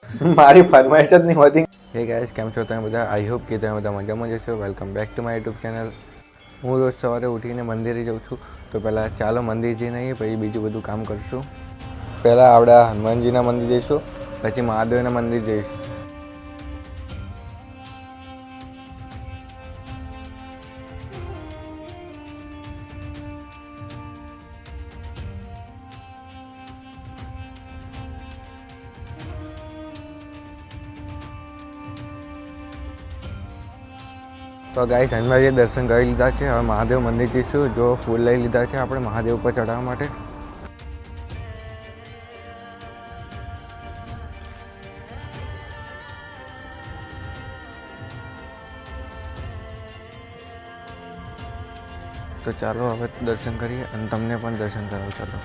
મારી ફરમાઈશ જ નહીં હોતી. હે ગાઈસ, કેમ છો તમે બધા? આઈ હોપ કે તમે બધા મજામાં જશો. Welcome back to my YouTube channel. હું રોજ સવારે ઉઠીને મંદિરે જાઉં છું. તો પહેલાં ચાલો મંદિર જઈને આવીએ, પછી બીજું બધું કામ કરશું. પહેલાં આપણે હનુમાનજીના મંદિર જઈશું, પછી મહાદેવના મંદિર જઈશ. તો ગાઈસ, હનુમાનજીએ દર્શન કરી લીધા છે. હવે મહાદેવ મંદિર જઈશું. જો ફૂલ લઈ લીધા છે આપણે મહાદેવ ઉપર ચડાવવા માટે. તો ચાલો હવે દર્શન કરીએ અને તમને પણ દર્શન કરાવો. ચાલો,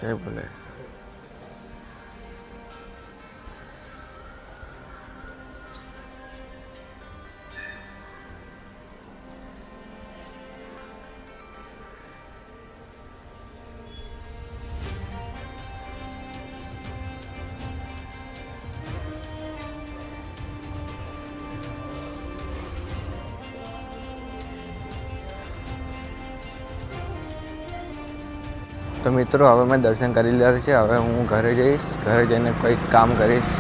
જય ભોલે. તો મિત્રો, હવે મેં દર્શન કરી લીધા છે. હવે હું ઘરે જઈશ. ઘરે જઈને કંઈક કામ કરીશ.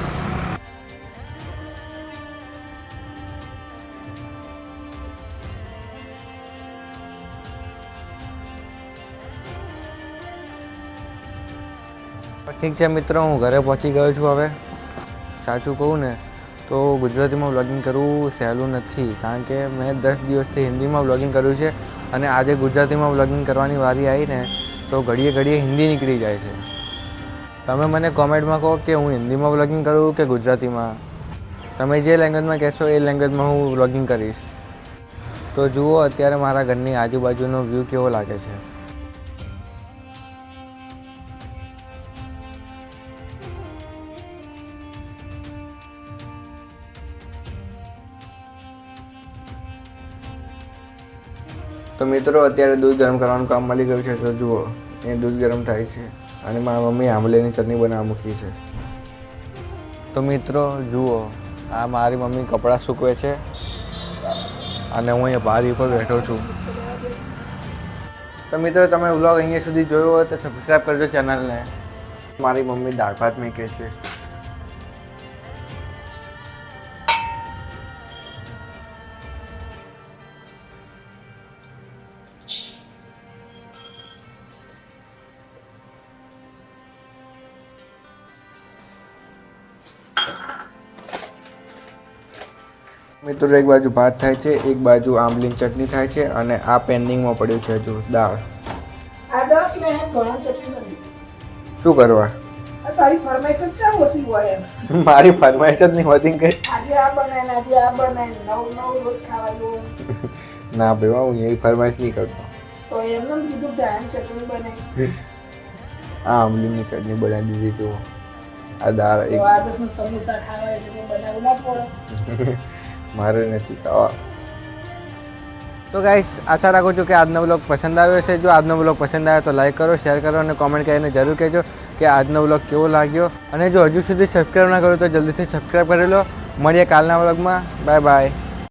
ઠીક છે મિત્રો, હું ઘરે પહોંચી ગયો છું. હવે સાચું કહું ને તો ગુજરાતીમાં વ્લોગિંગ કરવું સહેલું નથી, કારણ કે મેં 10 દિવસથી હિન્દીમાં વ્લોગિંગ કર્યું છે અને આજે ગુજરાતીમાં વ્લોગિંગ કરવાની વારી આવી ને તો ઘડીએ ઘડીએ હિન્દી નીકળી જાય છે. તમે મને કોમેન્ટમાં કહો કે હું હિન્દીમાં વ્લોગિંગ કરું કે ગુજરાતીમાં. તમે જે લેંગ્વેજમાં કહેશો એ લેંગ્વેજમાં હું વ્લોગિંગ કરીશ. તો જુઓ અત્યારે મારા ઘરની આજુબાજુનો વ્યૂ કેવો લાગે છે. તો મિત્રો, અત્યારે દૂધ ગરમ કરવાનું કામ મળી ગયું છે. તો જુઓ, એ દૂધ ગરમ થાય છે અને મારા મમ્મી આંબલીની ચટણી બનાવવા મૂકી છે. તો મિત્રો જુઓ, આ મારી મમ્મી કપડાં સૂકવે છે અને હું અહીંયા બારી ઉપર બેઠો છું. તો મિત્રો, તમે વ્લોગ અહીંયા સુધી જોયો હોય તો સબસ્ક્રાઈબ કરજો ચેનલને. મારી મમ્મી દાળ ભાત મૂકે છે. મિત્રો, એક બાજુ ભાત થાય છે, એક બાજુ આંબલીની ચટણી થાય છે અને આ પેન્ડિંગમાં પડ્યું છે હજુ દાળ. શું કરવા? તારી ફરમાઈશ જ ચા ઓછી હોય એમ. મારી ફરમાઈશ જ નહીં હોતી કઈ. આજે આ બનાય ને આજે આ બનાય, નવ રોજ ખાવાનું. ના ભાઈ, હું એવી ફરમાઈશ નહીં કરતો. તો એમને કીધું ધાન ચટણી બનાવી. આ આંબલીની ચટણી બનાવી દીધી. જુઓ, આ દાળ એક આદર્શનો સમોસા ખાવા એટલે બનાવવું ના પડે. મારે નથી ખાવા. તો ગાઈસ, આશા રાખું છું કે આજનો વ્લોગ પસંદ આવ્યો છે. જો આજનો વ્લોગ પસંદ આવ્યો તો લાઈક કરો, શેર કરો અને કોમેન્ટ કરીને જરૂર કહેજો કે આજનો વ્લોગ કેવો લાગ્યો. અને જો હજુ સુધી સબસ્ક્રાઈબ ના કર્યો તો જલ્દીથી સબસ્ક્રાઈબ કરી લો. મળીએ કાલના વ્લોગમાં. Bye bye.